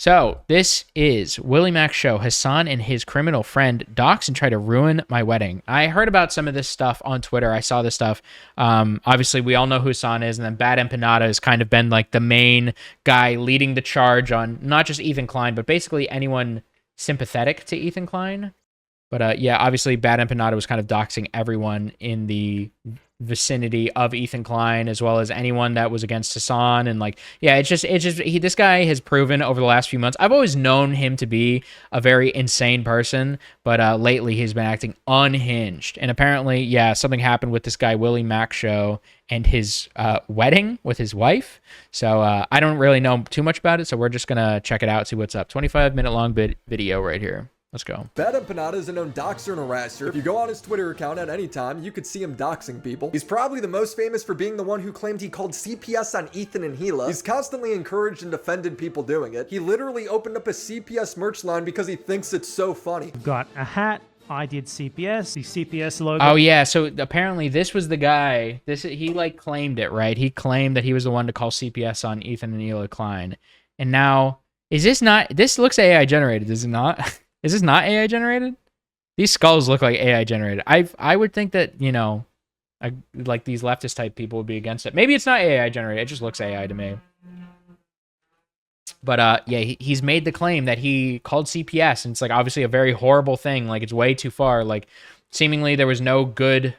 So this is Willie Mack's show. Hassan and his criminal friend dox and try to ruin my wedding. I heard about some of this stuff on Twitter. I saw this stuff. Obviously, we all know who Hassan is, and then Bad Empanada has kind of been like the main guy leading the charge on not just Ethan Klein, but basically anyone sympathetic to Ethan Klein. But yeah, obviously, Bad Empanada was kind of doxing everyone in the vicinity of Ethan Klein, as well as anyone that was against Hassan. And like, yeah, this guy has proven over the last few months. I've always known him to be a very insane person, but lately he's been acting unhinged. And apparently, yeah, something happened with this guy Willie Mack show and his wedding with his wife. So I don't really know too much about it. So we're just gonna check it out, see what's up. 25-minute long video right here. Let's go. Bad Empanada is a known doxer and harasser. If you go on his Twitter account at any time, you could see him doxing people. He's probably the most famous for being the one who claimed he called CPS on Ethan and Hila. He's constantly encouraged and defended people doing it. He literally opened up a CPS merch line because he thinks it's so funny. Got a hat. I did CPS, the CPS logo. Oh yeah, so apparently this was the guy. He like claimed it, right? He claimed that he was the one to call CPS on Ethan and Hila Klein. And now, is this not? This looks AI generated, is it not? Is this not AI generated? These skulls look like AI generated. I would think that, you know, like these leftist type people would be against it. Maybe it's not AI generated. It just looks AI to me. But yeah, he's made the claim that he called CPS, and it's like obviously a very horrible thing. Like it's way too far. Like seemingly there was no good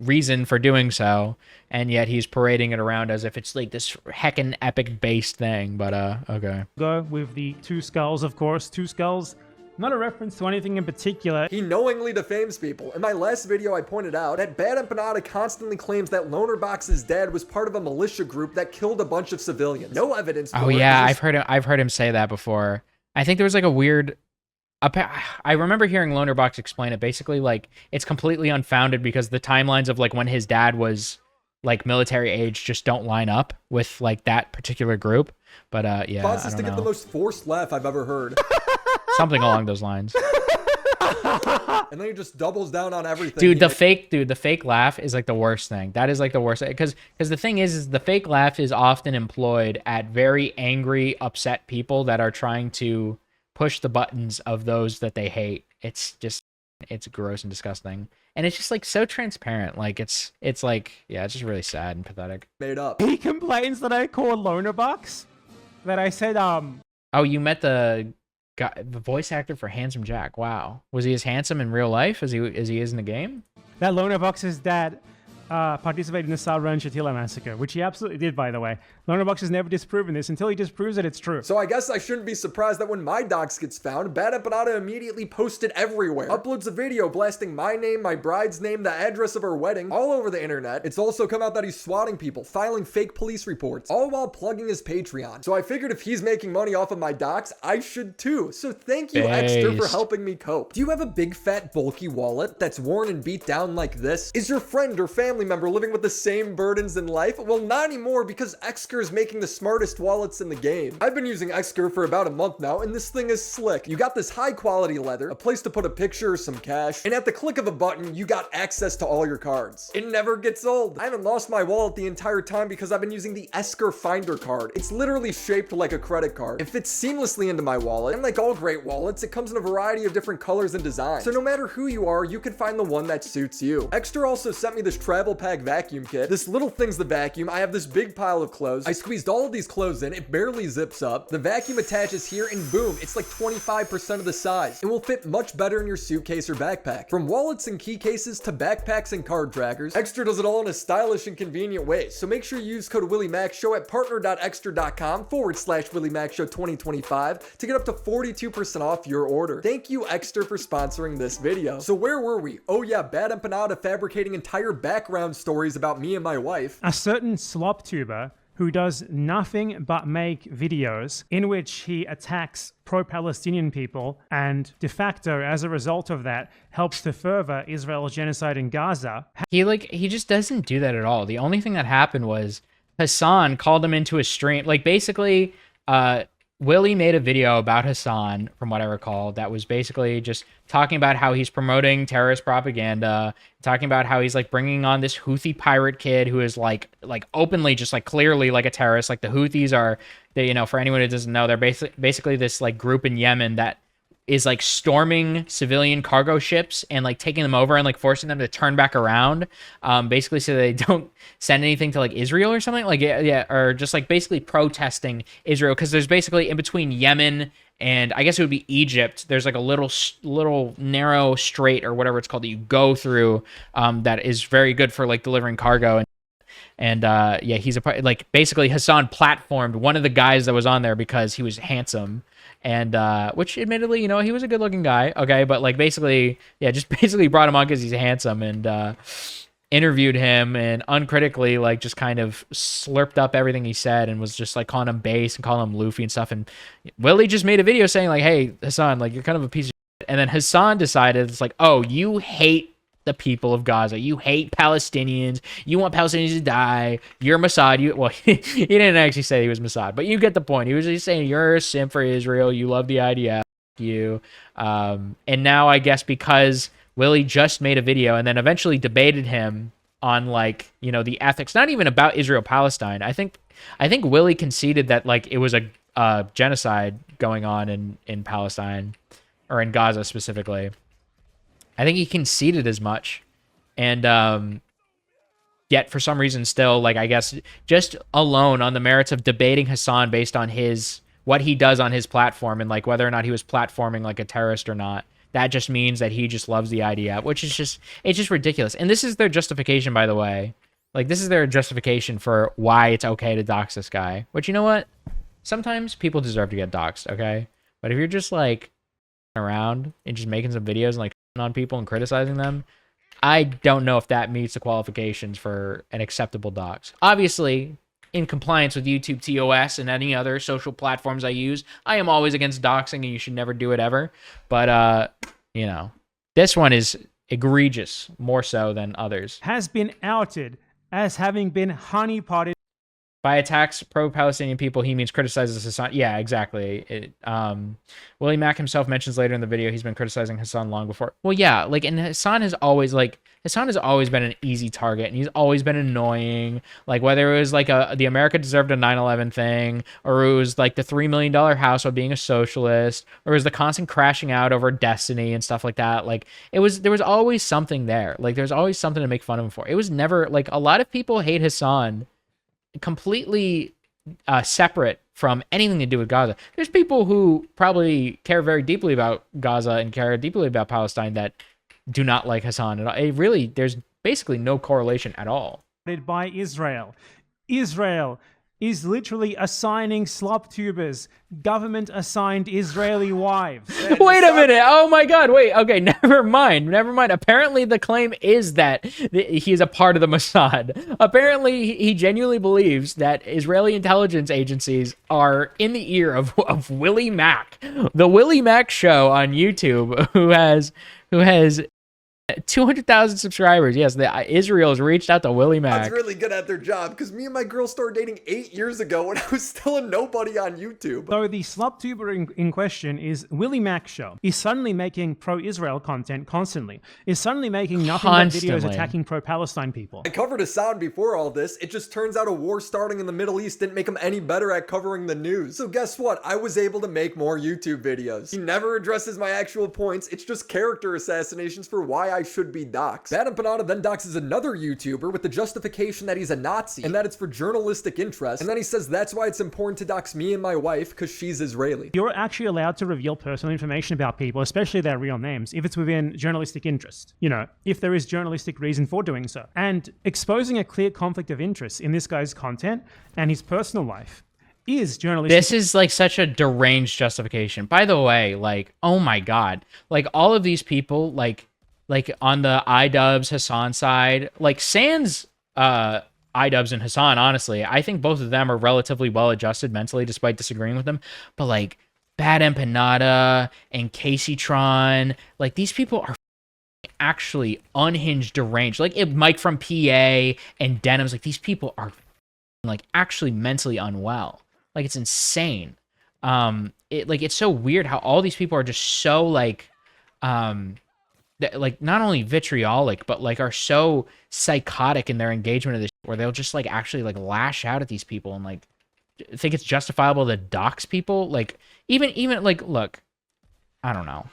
reason for doing so, and yet he's parading it around as if it's like this heckin' epic based thing. But okay. Go with the two skulls, of course. Two skulls. Not a reference to anything in particular. He knowingly defames people. In my last video, I pointed out that Bad Empanada constantly claims that Lonerbox's dad was part of a militia group that killed a bunch of civilians. No evidence. Oh yeah, I've heard him say that before. I think there was like a weird. I remember hearing Lonerbox explain it. Basically, like it's completely unfounded because the timelines of like when his dad was like military age just don't line up with like that particular group. But yeah, pauses to get the most forced laugh I've ever heard. Something along those lines. And then he just doubles down on everything. Dude, the fake laugh is like the worst thing. That is like the worst, because the thing is the fake laugh is often employed at very angry, upset people that are trying to push the buttons of those that they hate. It's gross and disgusting. And it's just like so transparent. Like it's like, yeah, it's just really sad and pathetic. Made up. He complains that I call Lonerbox. That I said, Oh, you met the voice actor for Handsome Jack. Wow. Was he as handsome in real life as he is in the game? That Lonerbox's dad participated in the Sabra and Shatila massacre, which he absolutely did, by the way. Lonerbox has never disproven this. Until he disproves it, it's true. So I guess I shouldn't be surprised that when my dox gets found, Bad Empanada immediately posted everywhere. Uploads a video blasting my name, my bride's name, the address of her wedding, all over the internet. It's also come out that he's swatting people, filing fake police reports, all while plugging his Patreon. So I figured if he's making money off of my dox, I should too. So thank you, Extra, for helping me cope. Do you have a big, fat, bulky wallet that's worn and beat down like this? Is your friend or family member living with the same burdens in life? Well, not anymore, because Xker is making the smartest wallets in the game. I've been using Xker for about a month now, and this thing is slick. You got this high quality leather, a place to put a picture or some cash, and at the click of a button, you got access to all your cards. It never gets old. I haven't lost my wallet the entire time because I've been using the Esker Finder card. It's literally shaped like a credit card. It fits seamlessly into my wallet, and like all great wallets, it comes in a variety of different colors and designs. So no matter who you are, you can find the one that suits you. Extra also sent me this travel pack vacuum kit. This little thing's the vacuum. I have this big pile of clothes. I squeezed all of these clothes in. It barely zips up. The vacuum attaches here and boom, it's like 25% of the size. It will fit much better in your suitcase or backpack. From wallets and key cases to backpacks and card trackers, Extra does it all in a stylish and convenient way. So make sure you use code WillieMaxShow at partner.extra.com/WillieMaxShow 2025 to get up to 42% off your order. Thank you, Extra, for sponsoring this video. So where were we? Oh yeah, Bad Empanada fabricating entire background stories about me and my wife. A certain slop tuber who does nothing but make videos in which he attacks pro-Palestinian people and de facto, as a result of that, helps to further Israel's genocide in Gaza. He just doesn't do that at all. The only thing that happened was Hassan called him into a stream. Like basically, Willie made a video about Hassan, from what I recall, that was basically just talking about how he's promoting terrorist propaganda, talking about how he's like bringing on this Houthi pirate kid who is like openly just like clearly like a terrorist. Like the Houthis are, they, you know, for anyone who doesn't know, they're basically this like group in Yemen that is like storming civilian cargo ships and like taking them over and like forcing them to turn back around, basically so they don't send anything to like Israel or something, like yeah, or just like basically protesting Israel, because there's basically in between Yemen and I guess it would be Egypt, there's like a little narrow strait or whatever it's called that you go through, that is very good for like delivering cargo. And yeah, he's a part, like basically Hassan platformed one of the guys that was on there because he was handsome, and which admittedly, you know, he was a good looking guy, okay, but like basically, yeah, just basically brought him on because he's handsome, and interviewed him and uncritically like just kind of slurped up everything he said and was just like calling him base and calling him Luffy and stuff. And Willie just made a video saying like, hey Hassan, like you're kind of a piece of shit. And then Hassan decided, it's like, oh, you hate the people of Gaza, you hate Palestinians, you want Palestinians to die, you're Mossad. You, well, he didn't actually say he was Mossad, but you get the point. He was just saying you're a simp for Israel, you love the IDF, you and now I guess because Willie just made a video and then eventually debated him on like, you know, the ethics, not even about Israel Palestine. I think Willie conceded that like it was a genocide going on in Palestine, or in Gaza specifically. I think he conceded as much, and yet for some reason still, like I guess just alone on the merits of debating Hassan based on his what he does on his platform and like whether or not he was platforming like a terrorist or not, that just means that he just loves the IDF, which is just, it's just ridiculous. And this is their justification, by the way. Like this is their justification for why it's okay to dox this guy. Which, you know what? Sometimes people deserve to get doxed, okay? But if you're just like around and just making some videos and like on people and criticizing them, I don't know if that meets the qualifications for an acceptable dox. Obviously, in compliance with YouTube TOS and any other social platforms I use, I am always against doxing and you should never do it ever. But, you know, this one is egregious, more so than others. Has been outed as having been honeypotted. By attacks pro-Palestinian people, he means criticizes Hassan. Yeah, exactly. Willie Mack himself mentions later in the video he's been criticizing Hassan long before. Well, yeah, like, and Hassan has always been an easy target, and he's always been annoying. Like, whether it was like the America deserved a 9/11 thing, or it was like the $3 million house while being a socialist, or it was the constant crashing out over Destiny and stuff like that. Like, there was always something there. Like, there's always something to make fun of him for. It was never like, a lot of people hate Hassan completely separate from anything to do with Gaza. There's people who probably care very deeply about Gaza and care deeply about Palestine that do not like Hassan at all. It really, there's basically no correlation at all. By Israel. Israel is literally assigning slop tubers government-assigned Israeli wives. Wait a minute. Oh my God. Wait. Okay. Never mind. Apparently the claim is that he's a part of the Mossad. Apparently he genuinely believes that Israeli intelligence agencies are in the ear of Willie Mack, the Willie Mack Show on YouTube, who has 200,000 subscribers. Yes, Israel has reached out to Willie Mack. That's really good at their job, because me and my girl started dating 8 years ago when I was still a nobody on YouTube. So the slop tuber in question is Willie Mack Show. He's suddenly making pro-Israel content constantly. He's suddenly making nothing but videos attacking pro-Palestine people. I covered Assad before all this. It just turns out a war starting in the Middle East didn't make him any better at covering the news. So guess what? I was able to make more YouTube videos. He never addresses my actual points. It's just character assassinations for why I should be doxxed. Bad Empanada then doxes another YouTuber with the justification that he's a Nazi and that it's for journalistic interest. And then he says that's why it's important to dox me and my wife, because she's Israeli. You're actually allowed to reveal personal information about people, especially their real names, if it's within journalistic interest. You know, if there is journalistic reason for doing so. And exposing a clear conflict of interest in this guy's content and his personal life is journalistic. This is like such a deranged justification. By the way, like, oh my God, like all of these people, like on the iDubbbz Hassan side, like sans iDubbbz and Hassan, honestly, I think both of them are relatively well adjusted mentally, despite disagreeing with them. But like Bad Empanada and Casey Tron, like these people are actually unhinged, deranged. Like if Mike from PA and Denim's, like these people are like actually mentally unwell. Like it's insane. It's so weird how all these people are just so like like not only vitriolic but like are so psychotic in their engagement of this, where they'll just like actually like lash out at these people and like think it's justifiable to dox people. Like even like, look, I don't know.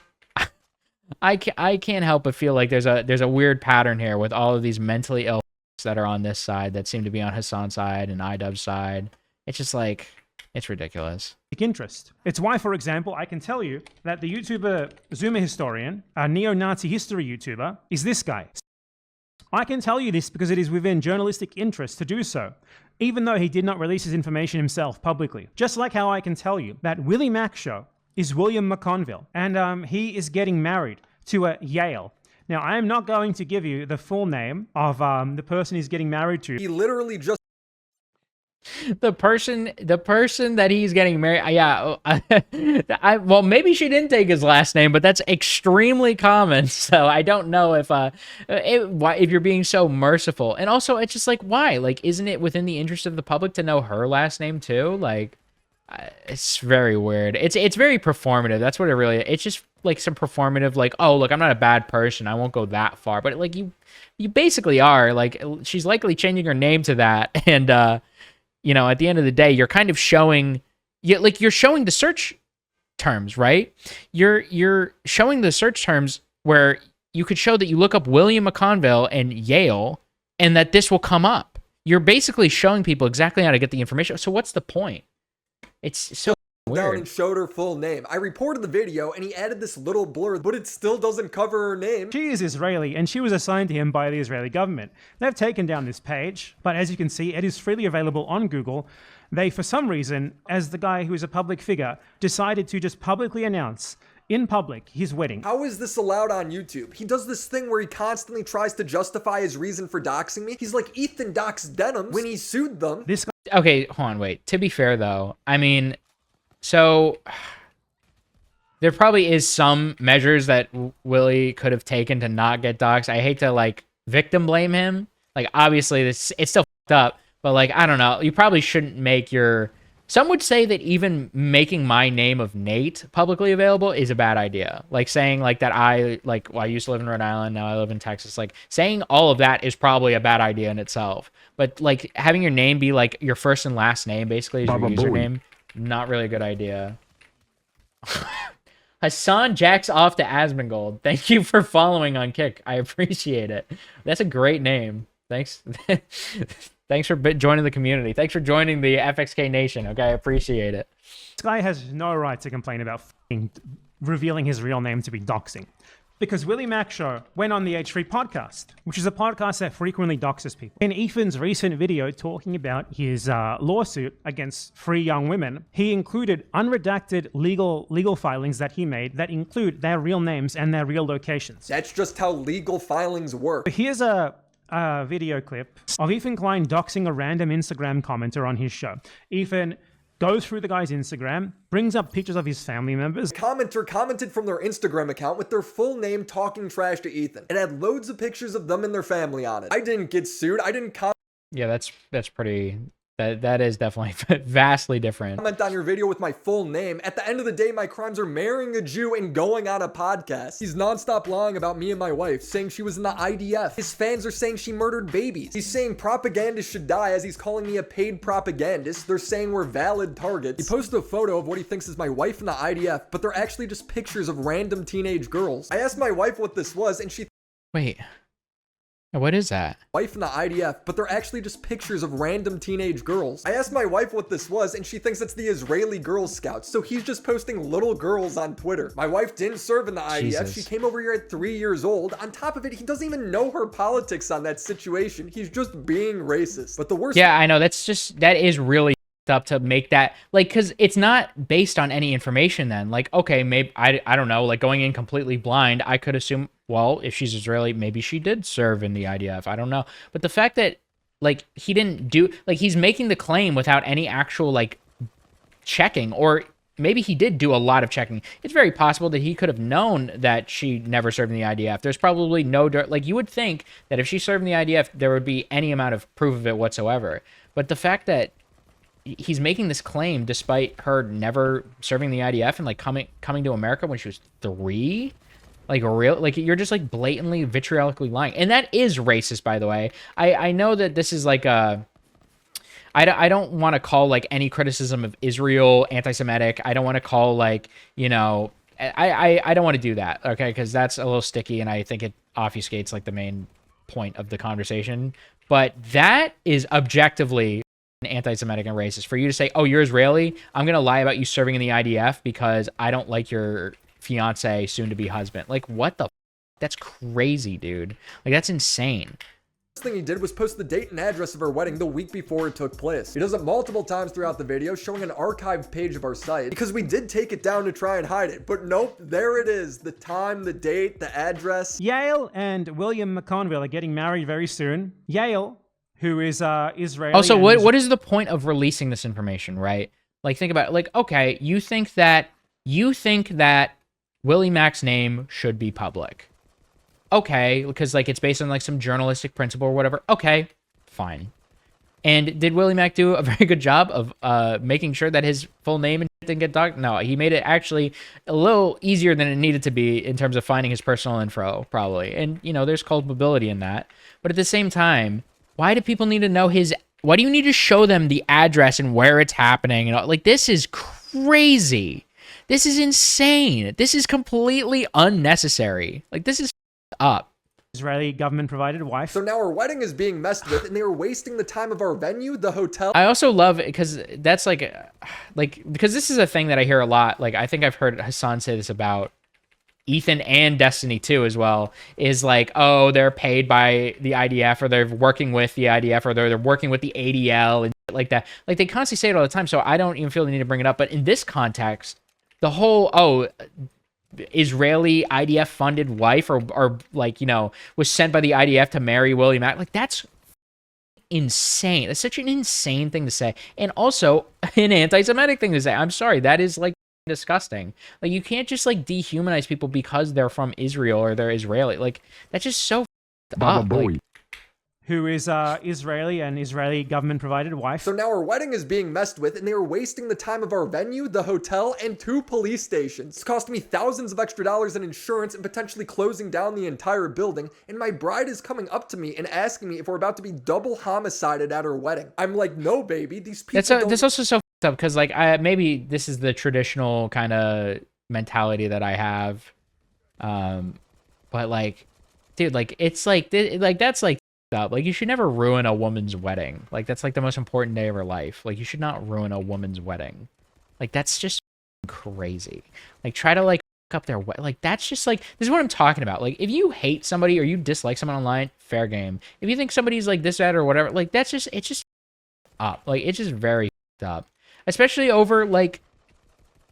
I can't help but feel like there's a weird pattern here with all of these mentally ill that are on this side that seem to be on Hasan's side and iDubbbz's side. It's just like, it's ridiculous. Interest. It's why, for example, I can tell you that the YouTuber Zoomer Historian, a neo-Nazi history YouTuber, is this guy. I can tell you this because it is within journalistic interest to do so, even though he did not release his information himself publicly. Just like how I can tell you that Willie Mack Show is William McConville, and he is getting married to Yale. Now, I am not going to give you the full name of the person he's getting married to. He literally just the person that he's getting married. Yeah, well, maybe she didn't take his last name, but that's extremely common. So I don't know if you're being so merciful. And also, it's just like, why? Like, isn't it within the interest of the public to know her last name too? Like, it's very weird. It's very performative. That's what it really is. It's just like some performative, like, oh, look, I'm not a bad person, I won't go that far. But like, you basically are. Like, she's likely changing her name to that, and you know, at the end of the day, you're kind of showing, you're showing the search terms, right? You're showing the search terms where you could show that you look up William McConville and Yale, and that this will come up. You're basically showing people exactly how to get the information. So what's the point? It's so down weird. and showed her full name. I reported the video and he added this little blur, but it still doesn't cover her name. She is Israeli, and she was assigned to him by the Israeli government. They've taken down this page, but as you can see, it is freely available on Google. They, for some reason, as the guy who is a public figure, decided to just publicly announce in public his wedding. How is this allowed on YouTube? He does this thing where he constantly tries to justify his reason for doxing me. He's like Ethan doxed Denims when he sued them. This guy Okay, hold on, wait. To be fair, though, I mean, so there probably is some measures that Willie could have taken to not get doxxed. I hate to like victim blame him. Like, obviously, it's still fucked up, but like, I don't know. You probably shouldn't make your. Some would say that even making my name of Nate publicly available is a bad idea. Like saying like that I used to live in Rhode Island, now I live in Texas. Like saying all of that is probably a bad idea in itself. But like having your name be like your first and last name basically is your username, not really a good idea. Hasan jacks off to Asmongold. Thank you for following on Kick. I appreciate it. That's a great name. Thanks. Thanks for joining the community. Thanks for joining the FXK Nation. Okay, I appreciate it. This guy has no right to complain about revealing his real name to be doxing. Because Willie Mack Show went on the H3 podcast, which is a podcast that frequently doxes people. In Ethan's recent video talking about his lawsuit against 3 young women, he included unredacted legal filings that he made that include their real names and their real locations. That's just how legal filings work. Here's a video clip of Ethan Klein doxing a random Instagram commenter on his show. Ethan goes through the guy's Instagram, brings up pictures of his family members. Commenter commented from their Instagram account with their full name talking trash to Ethan and had loads of pictures of them and their family on it. I didn't get sued. I didn't Yeah, that's pretty. That is definitely vastly different. comment on your video with my full name. At the end of the day, my crimes are marrying a Jew and going on a podcast. He's nonstop lying about me and my wife, saying she was in the IDF. His fans are saying she murdered babies. He's saying propagandists should die as he's calling me a paid propagandist. They're saying we're valid targets. He posted a photo of what he thinks is my wife in the IDF, but they're actually just pictures of random teenage girls. I asked my wife what this was, and she Wait. What is that? wife in the IDF, but they're actually just pictures of random teenage girls. I asked my wife what this was, and she thinks it's the Israeli Girl Scouts, so he's just posting little girls on Twitter. My wife didn't serve in the IDF. Jesus. She came over here at 3 years old. On top of it, he doesn't even know her politics on that situation. He's just being racist. But the worst Yeah, I know. That is really up to make that, like, because it's not based on any information then. Like, okay, maybe, I don't know, like going in completely blind, I could assume, well, if she's Israeli, maybe she did serve in the IDF. I don't know. But the fact that, like, he didn't do, like, he's making the claim without any actual, like, checking, or maybe he did do a lot of checking. It's very possible that he could have known that she never served in the IDF. There's probably no, like, you would think that if she served in the IDF, there would be any amount of proof of it whatsoever. But the fact that he's making this claim despite her never serving the IDF and like coming to America when she was 3. Like real, like you're just like blatantly vitriolically lying, and that is racist, by the way. I know that this is like a. I don't want to call like any criticism of Israel anti-Semitic. I don't want to call like, you know, I don't want to do that, okay? Because that's a little sticky, and I think it obfuscates like the main point of the conversation. But that is objectively anti-Semitic and racist. For you to say, oh, you're Israeli, I'm going to lie about you serving in the IDF because I don't like your fiance, soon-to-be husband. Like, what the That's crazy, dude. Like, that's insane. First thing he did was post the date and address of our wedding the week before it took place. He does it multiple times throughout the video, showing an archived page of our site, because we did take it down to try and hide it. But nope, there it is. The time, the date, the address. Yale and William McConville are getting married very soon. Yale, who is Israeli. Also, what is the point of releasing this information, right? Like, think about it. Like, okay, you think that Willie Mack's name should be public. Okay, because like it's based on like some journalistic principle or whatever. Okay, fine. And did Willie Mack do a very good job of making sure that his full name didn't get dogged? No, he made it actually a little easier than it needed to be in terms of finding his personal info, probably. And, you know, there's culpability in that. But at the same time, why do people need to know why do you need to show them the address and where it's happening? And all, like, this is crazy. This is insane. This is completely unnecessary. Like, this is up. Israeli government provided wife. So now our wedding is being messed with, and they were wasting the time of our venue, the hotel. I also love it because that's like because this is a thing that I hear a lot. Like, I think I've heard Hassan say this about Ethan and Destiny too, as well, is like, oh, they're paid by the IDF, or they're working with the IDF, or they're working with the ADL and shit like that. Like, they constantly say it all the time, so I don't even feel the need to bring it up. But in this context, the whole Israeli IDF funded wife or like, you know, was sent by the IDF to marry Willie Mack. Like, that's insane. That's such an insane thing to say. And also an anti-Semitic thing to say. I'm sorry. That is like disgusting. Like, you can't just like dehumanize people because they're from Israel or they're Israeli. Like, that's just so up. Like, who is Israeli and Israeli government provided wife. So now our wedding is being messed with, and they were wasting the time of our venue, the hotel, and 2 police stations. It's costing me thousands of extra dollars in insurance and potentially closing down the entire building, and my bride is coming up to me and asking me if we're about to be double homicided at her wedding. I'm like, no, baby, these people that's also so up, because like maybe this is the traditional kind of mentality that I have, but like, dude, like, it's like that's like up. Like, you should never ruin a woman's wedding. Like, that's like the most important day of her life. Like, you should not ruin a woman's wedding. Like, that's just crazy. Like, try to like up their like, that's just like, this is what I'm talking about. Like, if you hate somebody or you dislike someone online, fair game. If you think somebody's like this, that, or whatever, like, that's just, it's just up. Like, it's just very up. Especially over like,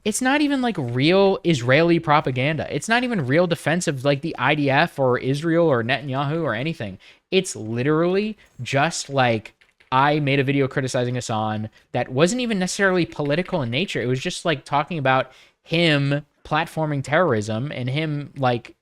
it's not even like real Israeli propaganda. It's not even real defense of like the IDF or Israel or Netanyahu or anything. It's literally just like, I made a video criticizing Hassan that wasn't even necessarily political in nature. It was just like talking about him platforming terrorism and him like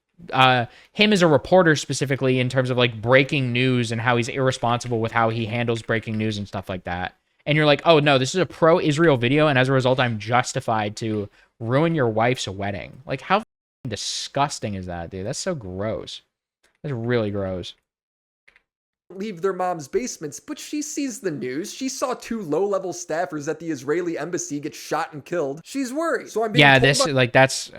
him as a reporter, specifically in terms of like breaking news and how he's irresponsible with how he handles breaking news and stuff like that. And you're like, oh no, this is a pro-Israel video, and as a result, I'm justified to ruin your wife's wedding. Like, how disgusting is that, dude? That's so gross. That's really gross. Leave their mom's basements, but she sees the news. She saw 2 low-level staffers at the Israeli embassy get shot and killed. She's worried. So I'm being told that's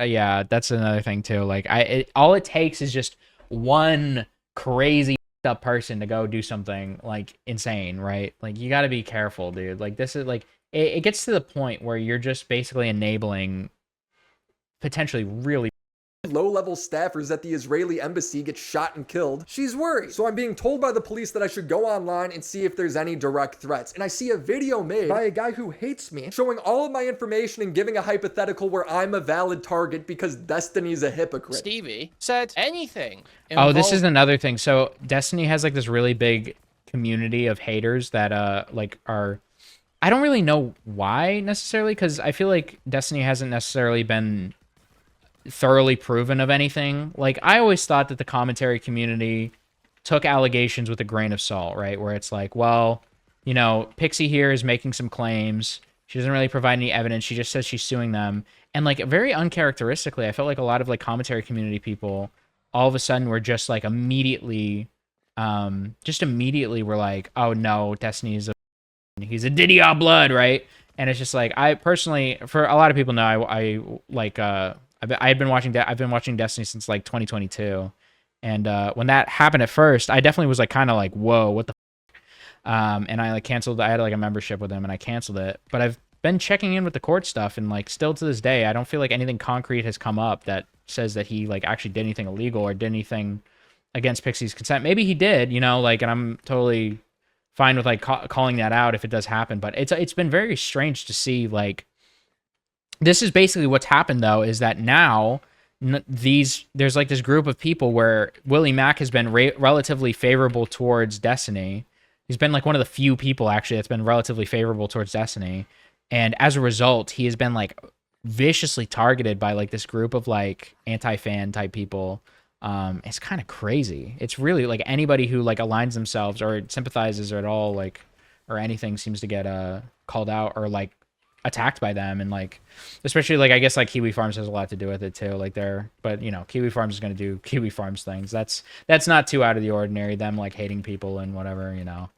another thing too. Like, all it takes is just one crazy up person to go do something like insane, right? Like, you got to be careful, dude. Like, this is like, it gets to the point where you're just basically enabling potentially really low-level staffers at the Israeli embassy get shot and killed. She's worried. So I'm being told by the police that I should go online and see if there's any direct threats. And I see a video made by a guy who hates me, showing all of my information and giving a hypothetical where I'm a valid target because Destiny's a hypocrite. Stevie said anything. Oh, this is another thing. So Destiny has like this really big community of haters that like are, I don't really know why necessarily, because I feel like Destiny hasn't necessarily been thoroughly proven of anything. Like, I always thought that the commentary community took allegations with a grain of salt, right? Where it's like, well, you know, Pixie here is making some claims. She doesn't really provide any evidence. She just says she's suing them. And like very uncharacteristically, I felt like a lot of like commentary community people all of a sudden were just like immediately were like, oh no, Destiny's he's a Diddy all blood, right? And it's just like, I personally, for a lot of people know, I like I've been watching Destiny since like 2022. And when that happened at first, I definitely was like kind of like, whoa, what the and I like canceled. I had like a membership with him and I canceled it. But I've been checking in with the court stuff, and like still to this day, I don't feel like anything concrete has come up that says that he like actually did anything illegal or did anything against Pixie's consent. Maybe he did, you know, like, and I'm totally fine with like calling that out if it does happen. But it's been very strange to see, like, this is basically what's happened though, is that now there's like this group of people where Willie Mack has been relatively favorable towards Destiny. He's been like one of the few people actually that's been relatively favorable towards Destiny. And as a result, he has been like viciously targeted by like this group of like anti-fan type people. It's kind of crazy. It's really like anybody who like aligns themselves or sympathizes or at all like or anything seems to get called out or like attacked by them. And like especially like I guess like Kiwi Farms has a lot to do with it too. Like but you know, Kiwi Farms is going to do Kiwi Farms things. That's not too out of the ordinary, them like hating people and whatever, you know.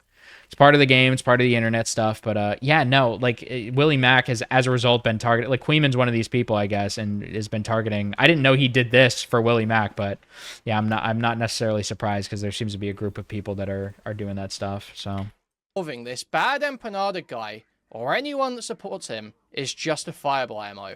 It's part of the game. It's part of the internet stuff. But yeah, no, like Willie Mack has, as a result, been targeted. Like Queeman's one of these people, I guess, and has been targeting. I didn't know he did this for Willie Mack, but yeah, I'm not necessarily surprised because there seems to be a group of people that are doing that stuff. So This Bad Empanada guy or anyone that supports him is justifiable, ammo.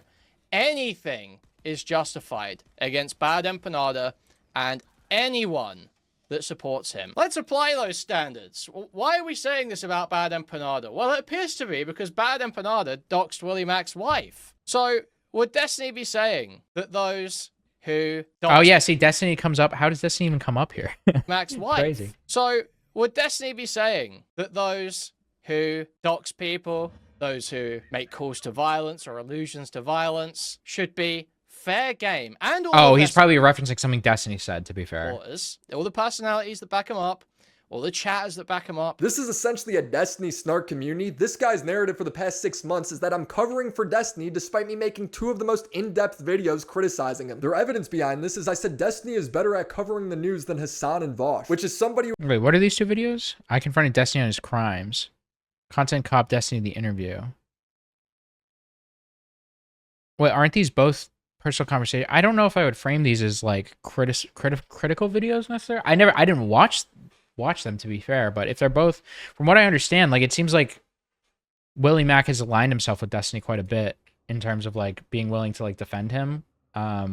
Anything is justified against Bad Empanada and anyone that supports him. Let's apply those standards. Why are we saying this about Bad Empanada? Well, it appears to be because Bad Empanada doxed Willie Mack's wife. So, would Destiny be saying that those who doxed oh yeah, see, Destiny comes up. How does Destiny even come up here? Mack's wife? Crazy. So, would Destiny be saying that those who dox people, those who make calls to violence or allusions to violence, should be fair game? And all he's probably referencing something Destiny said, to be fair. All the personalities that back him up, all the chatters that back him up. This is essentially a Destiny snark community. This guy's narrative for the past 6 months is that I'm covering for Destiny despite me making 2 of the most in-depth videos criticizing him. Their evidence behind this is I said Destiny is better at covering the news than Hassan and Vosh, which is somebody who— Wait, what are these 2 videos? I confronted Destiny on his crimes. Content cop Destiny the interview. Wait, aren't these both personal conversation? I don't know if I would frame these as like critical videos necessarily. I didn't watch them, to be fair, but if they're both, from what I understand, like it seems like Willie Mack has aligned himself with Destiny quite a bit in terms of like being willing to like defend him. I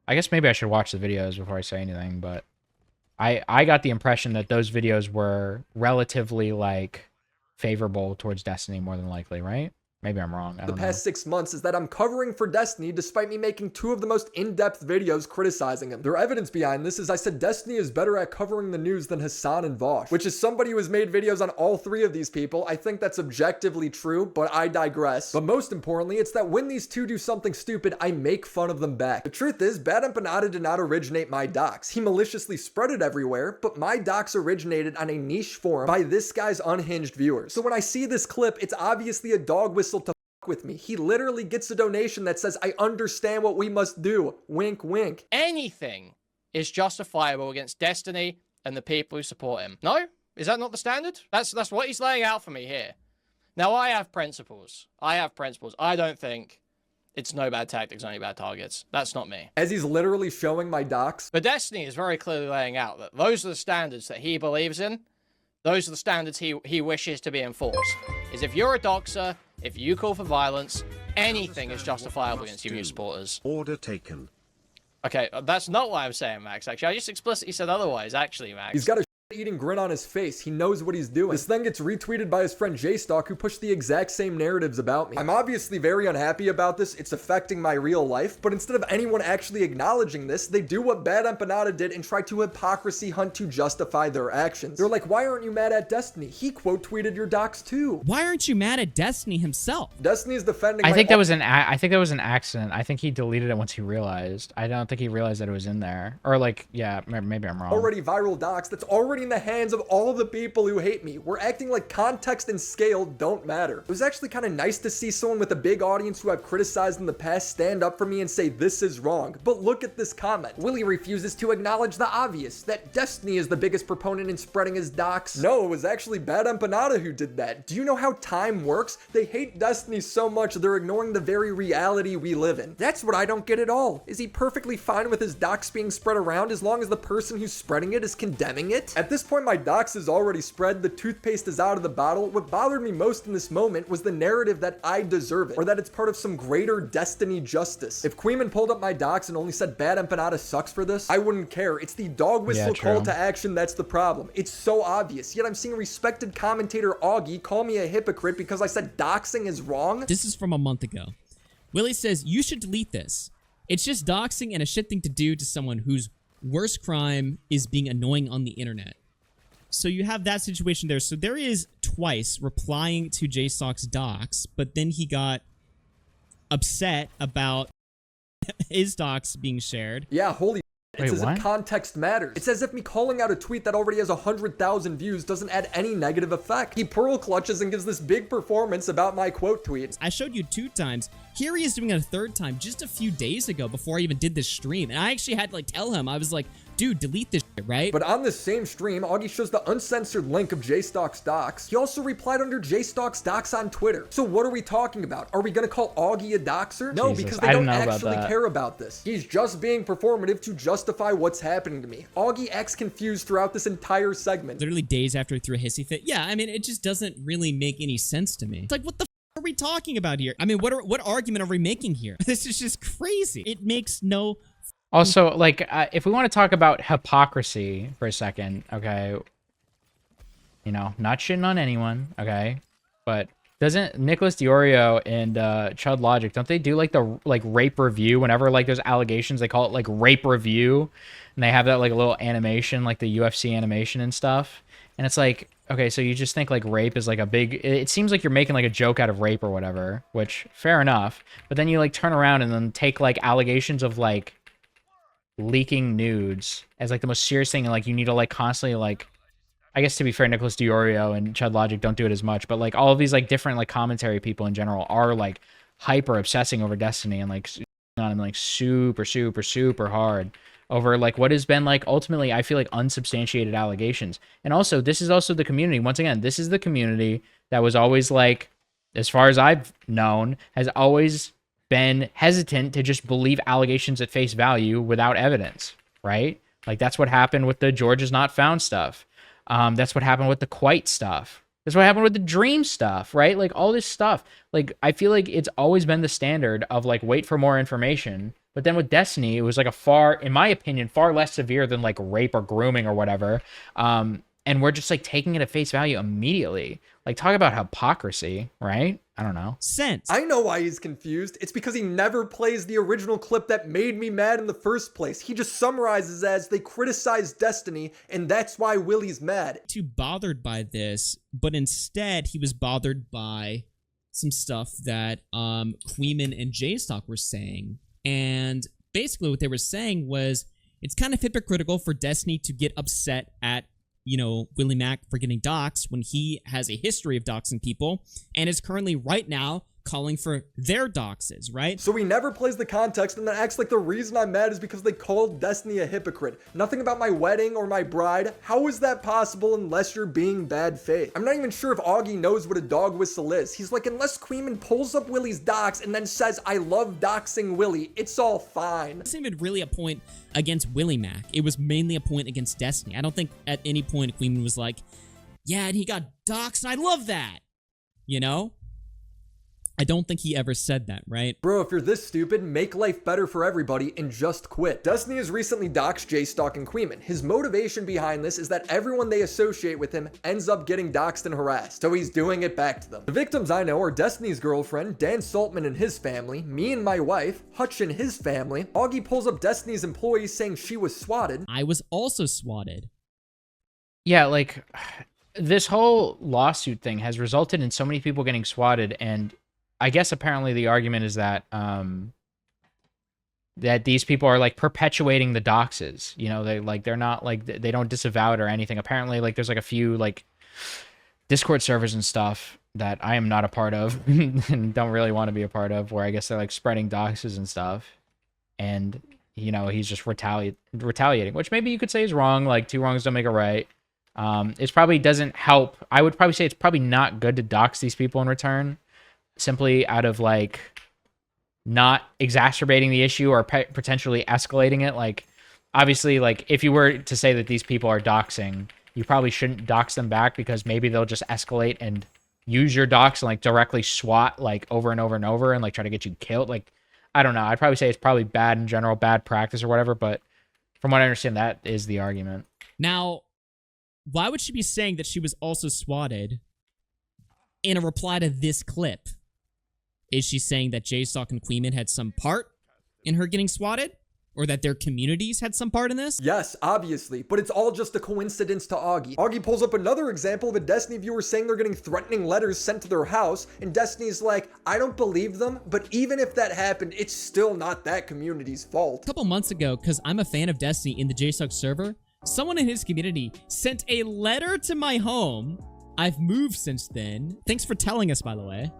guess maybe I should watch the videos before I say anything, but I got the impression that those videos were relatively like favorable towards Destiny more than likely, right? Maybe I'm wrong. I don't know. Past 6 months is that I'm covering for Destiny despite me making 2 of the most in-depth videos criticizing him. Their evidence behind this is I said Destiny is better at covering the news than Hassan and Vosh, which is somebody who has made videos on all 3 of these people. I think that's objectively true, but I digress. But most importantly, it's that when these 2 do something stupid, I make fun of them back. The truth is, Bad Empanada did not originate my docs. He maliciously spread it everywhere, but my docs originated on a niche forum by this guy's unhinged viewers. So when I see this clip, it's obviously a dog whistle to with me. He literally gets a donation that says, I understand what we must do. Wink, wink. Anything is justifiable against Destiny and the people who support him. No? Is that not the standard? That's what he's laying out for me here. Now, I have principles. I don't think it's no bad tactics, only bad targets. That's not me. As he's literally showing my docs. But Destiny is very clearly laying out that those are the standards that he believes in. Those are the standards he wishes to be enforced. Is if you're a doxer, if you call for violence, anything is justifiable against you supporters. Order taken. Okay, that's not what I'm saying, Max, actually. I just explicitly said otherwise, actually, Max. He's got a eating grin on his face. He knows what he's doing. This then gets retweeted by his friend J-Stock, who pushed the exact same narratives about me. I'm obviously very unhappy about this. It's affecting my real life, but instead of anyone actually acknowledging this, they do what Bad Empanada did and try to hypocrisy hunt to justify their actions. They're like, why aren't you mad at Destiny? He quote tweeted your docs too. Why aren't you mad at Destiny himself? Destiny's defending I think that was an accident. I think he deleted it once he realized. I don't think he realized that it was in there. Or like, yeah, maybe I'm wrong. Already viral docs that's already already in the hands of all the people who hate me. We're acting like context and scale don't matter. It was actually kind of nice to see someone with a big audience who I've criticized in the past stand up for me and say this is wrong. But look at this comment. Willie refuses to acknowledge the obvious, that Destiny is the biggest proponent in spreading his docs. No, it was actually Bad Empanada who did that. Do you know how time works? They hate Destiny so much they're ignoring the very reality we live in. That's what I don't get at all. Is he perfectly fine with his docs being spread around as long as the person who's spreading it is condemning it? At this point, my docs is already spread, the toothpaste is out of the bottle. What bothered me most in this moment was the narrative that I deserve it, or that it's part of some greater Destiny justice. If Queeman pulled up my docs and only said Bad Empanada sucks for this, I wouldn't care. It's the dog whistle call to action that's the problem. It's so obvious, yet I'm seeing respected commentator Augie call me a hypocrite because I said doxing is wrong. This is from a month ago. Willie says, you should delete this. It's just doxing and a shit thing to do to someone whose worst crime is being annoying on the internet. So you have that situation there. So there is twice replying to JStock's docs, but then he got upset about his docs being shared. Yeah, holy. It's Wait, as what? if context matters. It's as if me calling out a tweet that already has 100,000 views doesn't add any negative effect. He pearl clutches and gives this big performance about my quote tweet. I showed you 2 times. Here he is doing it a 3rd time just a few days ago before I even did this stream. And I actually had to like tell him, I was like, dude, delete this shit, right? But on this same stream, Augie shows the uncensored link of JStock's docs. He also replied under JStock's docs on Twitter. So what are we talking about? Are we gonna call Augie a doxer? No, Jesus, because I they didn't don't know about actually that. care about this. He's just being performative to justify what's happening to me. Augie acts confused throughout this entire segment. Literally days after he threw a hissy fit. Yeah, I mean, it just doesn't really make any sense to me. It's like, what the are we talking about here? I mean, what argument are we making here? This is just crazy. It makes no... Also, like, if we want to talk about hypocrisy for a second, okay, you know, not shitting on anyone, okay, but doesn't Nicholas Diorio and Chud Logic, don't they do like the rape review whenever like there's allegations? They call it like rape review, and they have that like a little animation, like the UFC animation and stuff. And it's like, okay, so you just think like rape is like a big, it seems like you're making like a joke out of rape or whatever, which fair enough. But then you like turn around and then take like allegations of like leaking nudes as like the most serious thing, and like you need to like constantly like, I guess to be fair, Nicholas Diorio and Chud Logic don't do it as much, but like all of these like different like commentary people in general are like hyper obsessing over Destiny and like on him like super hard over like what has been like ultimately I feel like unsubstantiated allegations. And also this is also the community, once again, this is the community that was always like, as far as I've known, has always been hesitant to just believe allegations at face value without evidence, right? Like that's what happened with the George is not found stuff. That's what happened with the Quite stuff. That's what happened with the Dream stuff, right? Like all this stuff. Like I feel like it's always been the standard of like wait for more information. But then with Destiny, it was like a far, in my opinion, far less severe than like rape or grooming or whatever. And we're just like taking it at face value immediately. Like talk about hypocrisy, right? I don't know. Sense. I know why he's confused. It's because he never plays the original clip that made me mad in the first place. He just summarizes as they criticize Destiny, and that's why Willie's mad. Too bothered by this, but instead he was bothered by some stuff that Queeman and JStock were saying. And basically what they were saying was it's kind of hypocritical for Destiny to get upset at, you know, Willie Mack for getting doxxed when he has a history of doxing people and is currently right now calling for their doxes, right? So he never plays the context and then acts like the reason I'm mad is because they called Destiny a hypocrite. Nothing about my wedding or my bride. How is that possible unless you're being bad faith? I'm not even sure if Augie knows what a dog whistle is. He's like, unless Queeman pulls up Willie's docs and then says, I love doxing Willie, it's all fine. It wasn't even really a point against Willie Mack. It was mainly a point against Destiny. I don't think at any point Queeman was like, yeah, and he got doxxed, and I love that. You know? I don't think he ever said that, right? Bro, if you're this stupid, make life better for everybody and just quit. Destiny has recently doxed JStock and Queeman. His motivation behind this is that everyone they associate with him ends up getting doxed and harassed, so he's doing it back to them. The victims I know are Destiny's girlfriend, Dan Saltman and his family, me and my wife, Hutch and his family. Augie pulls up Destiny's employees saying she was swatted. I was also swatted. Yeah, like this whole lawsuit thing has resulted in so many people getting swatted, and I guess apparently the argument is that that these people are like perpetuating the doxes. You know, they're not like, they don't disavow it or anything. Apparently, like there's like a few like Discord servers and stuff that I am not a part of and don't really want to be a part of, where I guess they're like spreading doxes and stuff. And, you know, he's just retaliating, which maybe you could say is wrong. Like, two wrongs don't make a right. It probably doesn't help. I would probably say it's probably not good to dox these people in return, simply out of like not exacerbating the issue or potentially escalating it. Like, obviously, like if you were to say that these people are doxing, you probably shouldn't dox them back, because maybe they'll just escalate and use your dox and like directly swat like over and over and over and like try to get you killed. Like, I don't know. I'd probably say it's probably bad in general, bad practice or whatever. But from what I understand, that is the argument. Now, why would she be saying that she was also swatted in a reply to this clip? Is she saying that J-Stock and Queeman had some part in her getting swatted? Or that their communities had some part in this? Yes, obviously, but it's all just a coincidence to Augie. Augie pulls up another example of a Destiny viewer saying they're getting threatening letters sent to their house, and Destiny's like, I don't believe them, but even if that happened, it's still not that community's fault. A couple months ago, because I'm a fan of Destiny in the J-Stock server, someone in his community sent a letter to my home. I've moved since then. Thanks for telling us, by the way.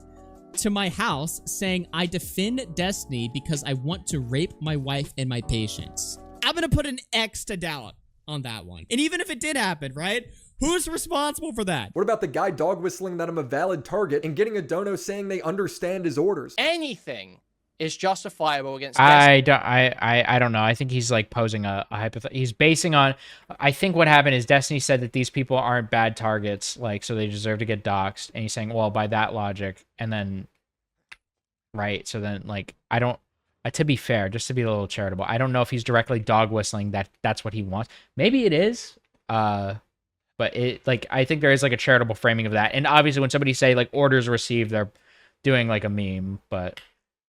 To my house, saying I defend Destiny because I want to rape my wife and my patients. I'm gonna put an X to doubt on that one. And even if it did happen, right? Who's responsible for that? What about the guy dog whistling that I'm a valid target and getting a dono saying they understand his orders? Anything is justifiable against Destiny. I don't know. I think he's like posing a hypothetical. He's basing on, I think what happened is Destiny said that these people aren't bad targets, like, so they deserve to get doxxed. And he's saying, well, by that logic, and then, right. So then, like, I don't, to be fair, just to be a little charitable, I don't know if he's directly dog whistling that's what he wants. Maybe it is. But it, like, I think there is like a charitable framing of that. And obviously when somebody say like orders received, they're doing like a meme, but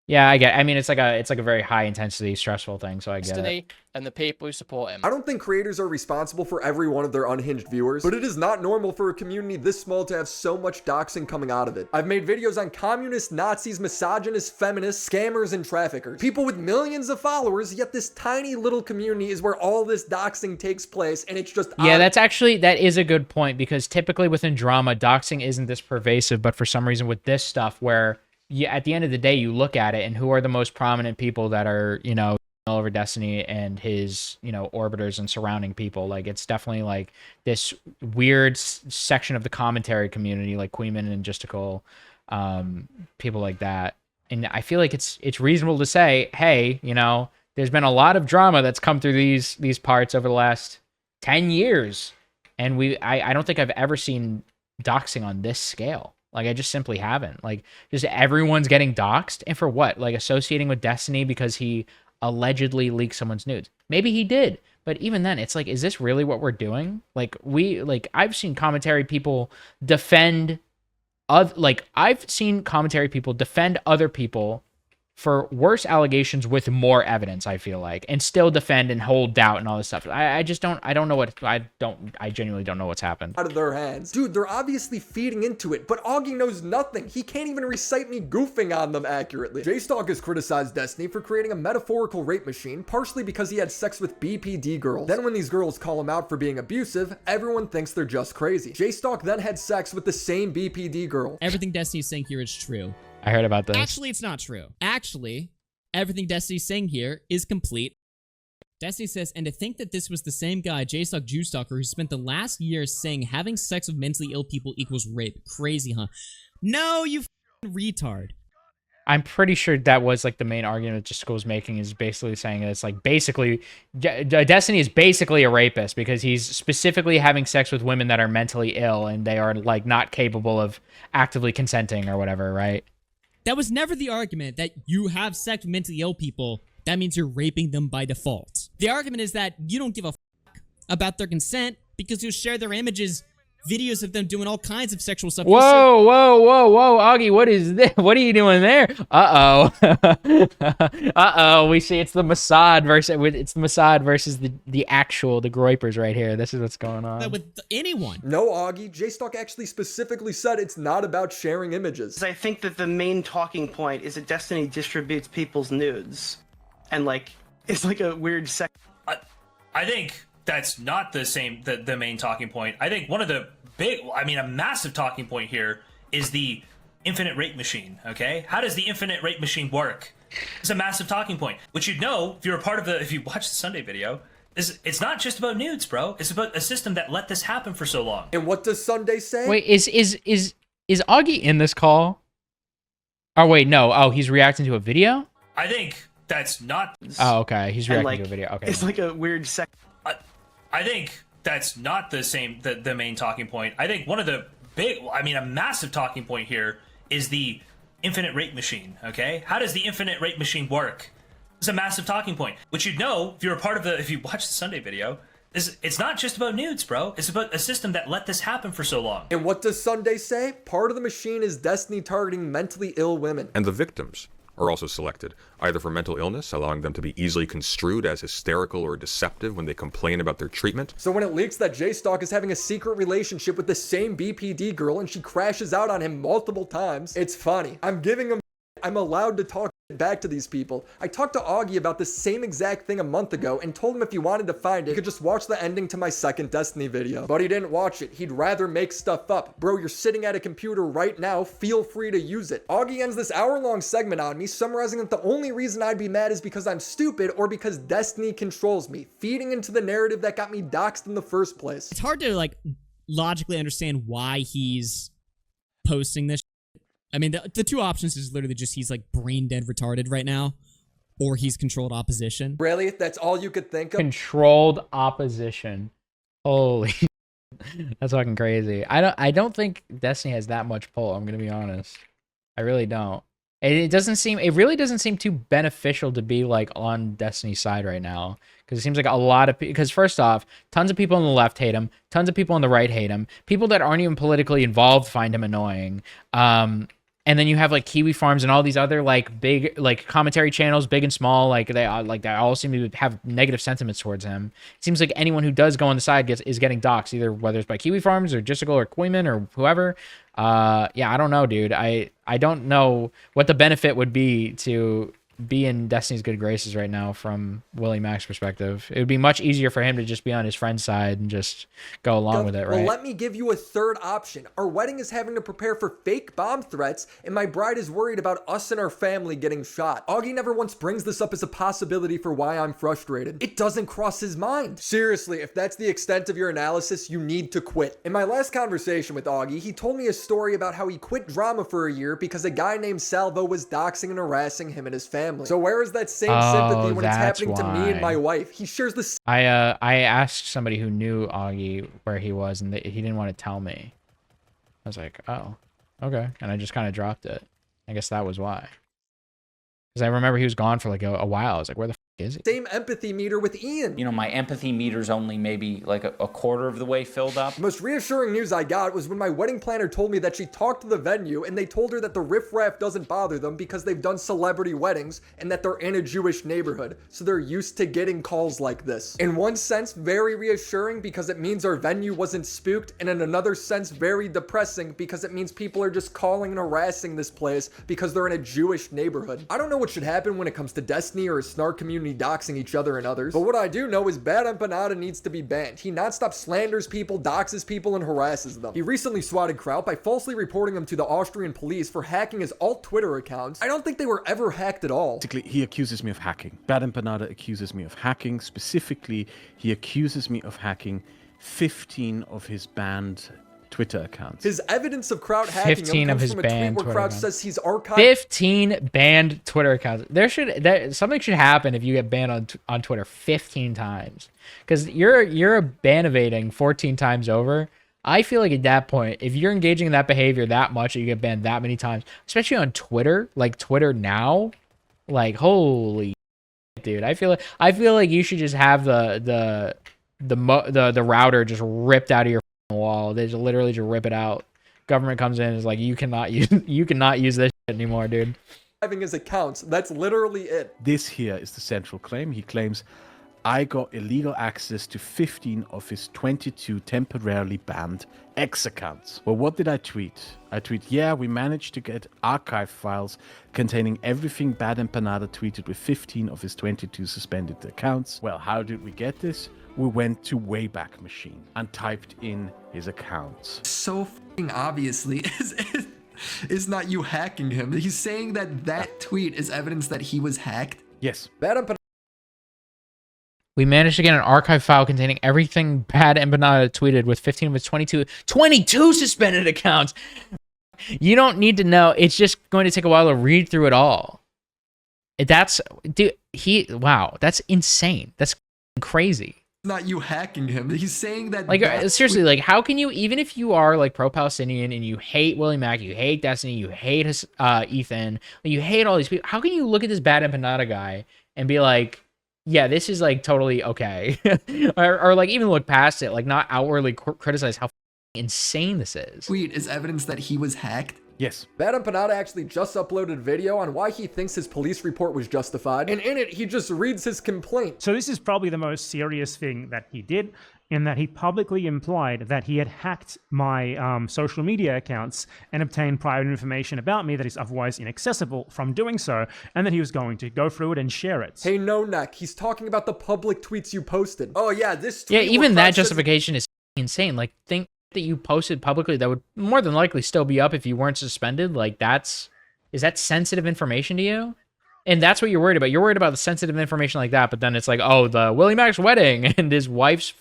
yeah, I get it. I mean, it's like a very high intensity, stressful thing, so I get Destiny it. and the people who support him. I don't think creators are responsible for every one of their unhinged viewers, but it is not normal for a community this small to have so much doxing coming out of it. I've made videos on communists, Nazis, misogynists, feminists, scammers, and traffickers. People with millions of followers, yet this tiny little community is where all this doxing takes place, and it's just Yeah, that is a good point, because typically within drama, doxing isn't this pervasive, but for some reason with this stuff where at the end of the day, you look at it and who are the most prominent people that are, you know, all over Destiny and his, you know, orbiters and surrounding people. Like, it's definitely like this weird section of the commentary community, like Queeman and Justical, people like that. And I feel like it's reasonable to say, hey, you know, there's been a lot of drama that's come through these parts over the last 10 years. And I don't think I've ever seen doxing on this scale. Like, I just simply haven't. Like, just everyone's getting doxxed. And for what? Like, associating with Destiny because he allegedly leaked someone's nudes. Maybe he did. But even then, it's like, is this really what we're doing? Like, I've seen commentary people defend... I've seen commentary people defend other people for worse allegations with more evidence, I feel like, and still defend and hold doubt and all this stuff. I genuinely don't know what's happened. Out of their hands. Dude, they're obviously feeding into it, but Augie knows nothing. He can't even recite me goofing on them accurately. J-Stock has criticized Destiny for creating a metaphorical rape machine, partially because he had sex with BPD girls. Then when these girls call him out for being abusive, everyone thinks they're just crazy. J-Stock then had sex with the same BPD girl. Everything Destiny's saying here is true. I heard about this. Actually, it's not true. Actually, everything Destiny's saying here is complete. Destiny says, and to think that this was the same guy, J-Stock Jewstalker, who spent the last year saying having sex with mentally ill people equals rape. Crazy, huh? No, you f***ing retard. I'm pretty sure that was like the main argument Justical was making, is basically saying that it's like basically Destiny is basically a rapist because he's specifically having sex with women that are mentally ill and they are like not capable of actively consenting or whatever, right? That was never the argument that you have sex with mentally ill people, that means you're raping them by default. The argument is that you don't give a fuck about their consent because you share their images, videos of them doing all kinds of sexual stuff. Whoa, Augie, what is this? What are you doing there? We see it's the Mossad versus the actual Groypers right here. This is what's going on. With anyone. No, Augie, J-Stock actually specifically said it's not about sharing images. I think that the main talking point is that Destiny distributes people's nudes. And, like, It's like a weird I think that's not the main talking point. I think one of the a massive talking point here is the infinite rape machine. Okay, how does the infinite rape machine work? It's a massive talking point, which you'd know if if you watch the Sunday video. It's not just about nudes, bro. It's about a system that let this happen for so long. And what does Sunday say? Wait, is Augie in this call? Oh wait, no. Oh, he's reacting to a video? I think that's not. Oh, okay. He's reacting to a video. Okay. It's like a weird I think that's not the main talking point. I think one of the a massive talking point here is the infinite rape machine. Okay, how does the infinite rape machine work? It's a massive talking point, which you'd know if you watch the Sunday video. It's not just about nudes, bro. It's about a system that let this happen for so long. And what does Sunday say? Part of the machine is Destiny targeting mentally ill women. And the victims are also selected, either for mental illness, allowing them to be easily construed as hysterical or deceptive when they complain about their treatment. So when it leaks that J-Stalk is having a secret relationship with the same BPD girl and she crashes out on him multiple times, it's funny. I'm allowed to talk back to these people. I talked to Augie about the same exact thing a month ago and told him if he wanted to find it, he could just watch the ending to my second Destiny video. But he didn't watch it. He'd rather make stuff up. Bro, you're sitting at a computer right now. Feel free to use it. Augie ends this hour-long segment on me, summarizing that the only reason I'd be mad is because I'm stupid or because Destiny controls me, feeding into the narrative that got me doxxed in the first place. It's hard to logically understand why he's posting this. I mean, the two options is literally just he's brain dead retarded right now, or he's controlled opposition. Really? That's all you could think of? Controlled opposition. Holy, that's fucking crazy. I don't think Destiny has that much pull. I'm gonna be honest. I really don't. It really doesn't seem too beneficial to be on Destiny's side right now, because it seems like a lot of because first off, tons of people on the left hate him, tons of people on the right hate him, people that aren't even politically involved find him annoying. And then you have Kiwi Farms and all these other big commentary channels, big and small, they all seem to have negative sentiments towards him. It seems like anyone who does go on the side is getting doxxed, either whether it's by Kiwi Farms or Justical or Queeman or whoever. Yeah, I don't know, dude. I don't know what the benefit would be to be in Destiny's good graces right now from Willie Mack's perspective. It would be much easier for him to just be on his friend's side and just go along with it, right? Well, let me give you a third option. Our wedding is having to prepare for fake bomb threats, and my bride is worried about us and our family getting shot. Augie never once brings this up as a possibility for why I'm frustrated. It doesn't cross his mind. Seriously, if that's the extent of your analysis, you need to quit. In my last conversation with Augie, he told me a story about how he quit drama for a year because a guy named Salvo was doxing and harassing him and his family. So where is that same sympathy when it's happening to me and my wife? He shares the I asked somebody who knew Augie where he was, and he didn't want to tell me. I was like, oh, okay. And I just kind of dropped it. I guess that was why. Because I remember he was gone for a while. I was like, where the is he? same empathy meter with Ian. You know, my empathy meter's only maybe a quarter of the way filled up. The most reassuring news I got was when my wedding planner told me that she talked to the venue and they told her that the riffraff doesn't bother them because they've done celebrity weddings and that they're in a Jewish neighborhood, so they're used to getting calls like this. In one sense, very reassuring because it means our venue wasn't spooked, and in another sense, very depressing because it means people are just calling and harassing this place because they're in a Jewish neighborhood. I don't know what should happen when it comes to Destiny or a Snark community doxing each other and others, but what I do know is Bad Empanada needs to be banned. He nonstop slanders people, doxes people, and harasses them. He recently swatted Kraut by falsely reporting him to the Austrian police for hacking his alt Twitter accounts. I don't think they were ever hacked at all. Basically, he accuses me of hacking. Bad Empanada accuses me of hacking. Specifically, he accuses me of hacking 15 of his banned Twitter accounts. His evidence of Kraut hacking 15 him of comes his from a tweet banned where Twitter Kraut accounts. says he's archived 15 banned Twitter accounts. Something should happen if you get banned on Twitter 15 times, because you're ban-evading 14 times over. I feel like at that point, if you're engaging in that behavior that much, you get banned that many times, especially on Twitter, like Twitter now, like holy dude. I feel like you should just have the router just ripped out of your wall. They just literally just rip it out. Government comes in and is like, you cannot use this shit anymore, dude. his accounts. That's literally it. This here is the central claim. He claims, I got illegal access to 15 of his 22 temporarily banned X accounts. Well, what did I tweet? I tweet, yeah, we managed to get archive files containing everything Bad Empanada tweeted with 15 of his 22 suspended accounts. Well, how did we get this? We went to Wayback Machine and typed in his accounts. So f***ing obviously is not you hacking him. He's saying that tweet is evidence that he was hacked. Yes. Bad Empanada. We managed to get an archive file containing everything Bad Empanada tweeted with 15 of his 22 suspended accounts. You don't need to know. It's just going to take a while to read through it all. That's, dude, wow, that's insane. That's crazy. Not you hacking him. He's saying that like seriously, like how can you, even if you are like pro-Palestinian and you hate Willie Mack, you hate Destiny, you hate his Ethan, you hate all these people, how can you look at this Bad Empanada guy and be like, yeah, this is like totally okay, or like even look past it, like not outwardly criticize how insane this is. Tweet is evidence that he was hacked. Yes. Bad Empanada actually just uploaded a video on why he thinks his police report was justified, and in it, he just reads his complaint. So this is probably the most serious thing that he did, in that he publicly implied that he had hacked my social media accounts and obtained private information about me that is otherwise inaccessible from doing so, and that he was going to go through it and share it. Hey, no neck, he's talking about the public tweets you posted. Oh yeah, this tweet. Yeah, even that justification is insane. Like, think that you posted publicly that would more than likely still be up if you weren't suspended. Like, is that sensitive information to you? And that's what you're worried about. You're worried about the sensitive information like that, but then it's like, oh, the Willie Mack's wedding and his wife's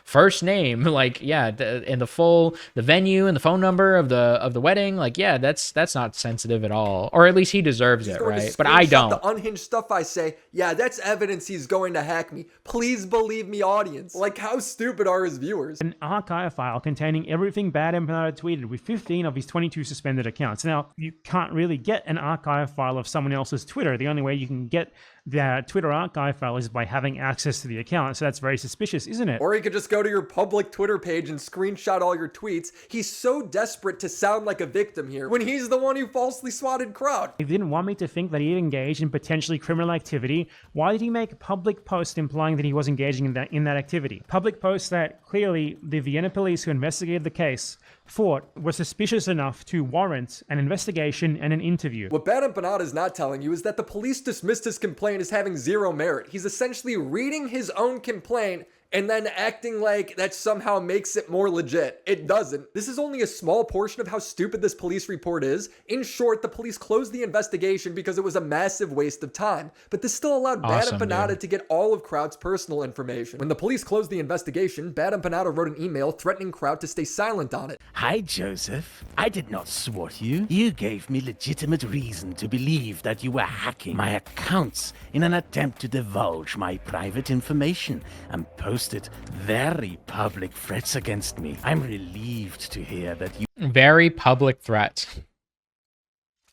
first name, like, yeah, and the venue and the phone number of the wedding, like, yeah, that's not sensitive at all, or at least he deserves it, right? But I don't. The unhinged stuff I say, yeah, that's evidence he's going to hack me. Please believe me, audience. Like, how stupid are his viewers? An archive file containing everything Bad Empanada tweeted with 15 of his 22 suspended accounts. Now, you can't really get an archive file of someone else's Twitter. The only way you can get the Twitter archive file is by having access to the account, so that's very suspicious, isn't it? Or you could just go to your public Twitter page and screenshot all your tweets. He's so desperate to sound like a victim here, when he's the one who falsely swatted Crowd. He didn't want me to think that he engaged in potentially criminal activity. Why did he make a public post implying that he was engaging in that activity? Public posts that clearly the Vienna police who investigated the case thought were suspicious enough to warrant an investigation and an interview. What Bad Empanada is not telling you is that the police dismissed his complaint as having zero merit. He's essentially reading his own complaint and then acting like that somehow makes it more legit. It doesn't. This is only a small portion of how stupid this police report is. In short, the police closed the investigation because it was a massive waste of time. But this still allowed Bad Empanada to get all of Crowd's personal information. When the police closed the investigation, Bad Empanada wrote an email threatening Crowd to stay silent on it. Hi, Joseph. I did not swat you. You gave me legitimate reason to believe that you were hacking my accounts in an attempt to divulge my private information and posted very public threats against me. I'm relieved to hear that you... Very public threat.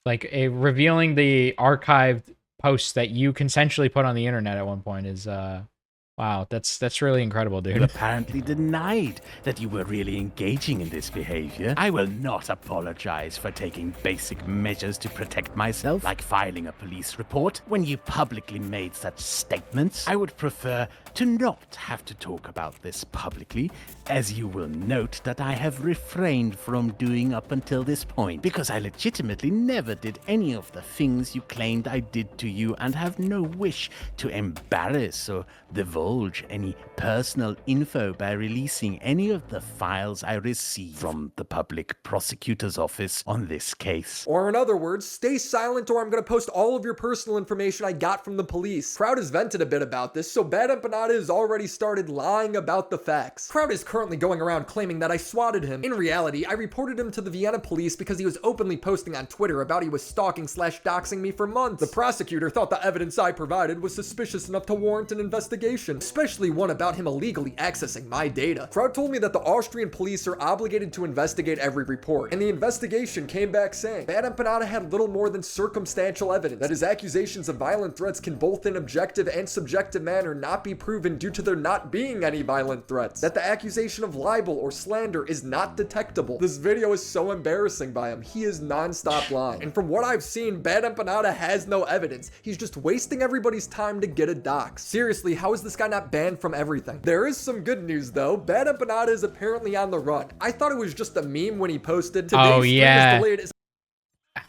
Like, revealing the archived posts that you consensually put on the internet at one point is, wow, that's really incredible, dude. You apparently denied that you were really engaging in this behavior. I will not apologize for taking basic measures to protect myself, like filing a police report. When you publicly made such statements, I would prefer to not have to talk about this publicly, as you will note that I have refrained from doing up until this point, because I legitimately never did any of the things you claimed I did to you and have no wish to embarrass or divulge any personal info by releasing any of the files I received from the public prosecutor's office on this case. Or in other words, stay silent or I'm gonna post all of your personal information I got from the police. Crowd has vented a bit about this, so Bad Empanada has already started lying about the facts. Crowd is currently going around claiming that I swatted him. In reality, I reported him to the Vienna police because he was openly posting on Twitter about he was stalking/doxing me for months. The prosecutor thought the evidence I provided was suspicious enough to warrant an investigation, especially one about him illegally accessing my data. Crowd told me that the Austrian police are obligated to investigate every report, and the investigation came back saying Bad Empanada had little more than circumstantial evidence, that his accusations of violent threats can both in objective and subjective manner not be proven due to there not being any violent threats, that the accusation of libel or slander is not detectable. This video is so embarrassing by him. He is non-stop lying. And from what I've seen, Bad Empanada has no evidence. He's just wasting everybody's time to get a dox. Seriously, how is this guy not banned from everything? There is some good news though. Bad Empanada is apparently on the run. I thought it was just a meme when he posted today's stream is delayed.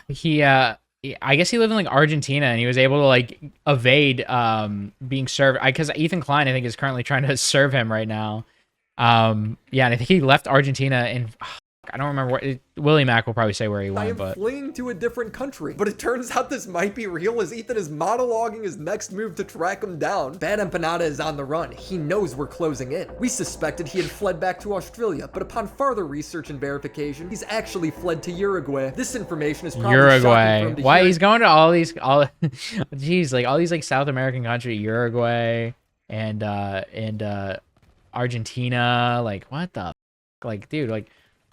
He I guess he lived in like Argentina and he was able to like evade being served. Because Ethan Klein I think is currently trying to serve him right now. Yeah, and I think he left Argentina and I don't remember what. Willie Mack will probably say where he went, but fleeing to a different country. But it turns out this might be real, as Ethan is monologuing his next move to track him down. Bad Empanada is on the run. He knows we're closing in. We suspected he had fled back to Australia, but upon further research and verification, he's actually fled to Uruguay. This information is probably shocking for him to Why hear. he's going to geez, like all these like South American countries, Uruguay and Argentina. Like what the, like dude, like.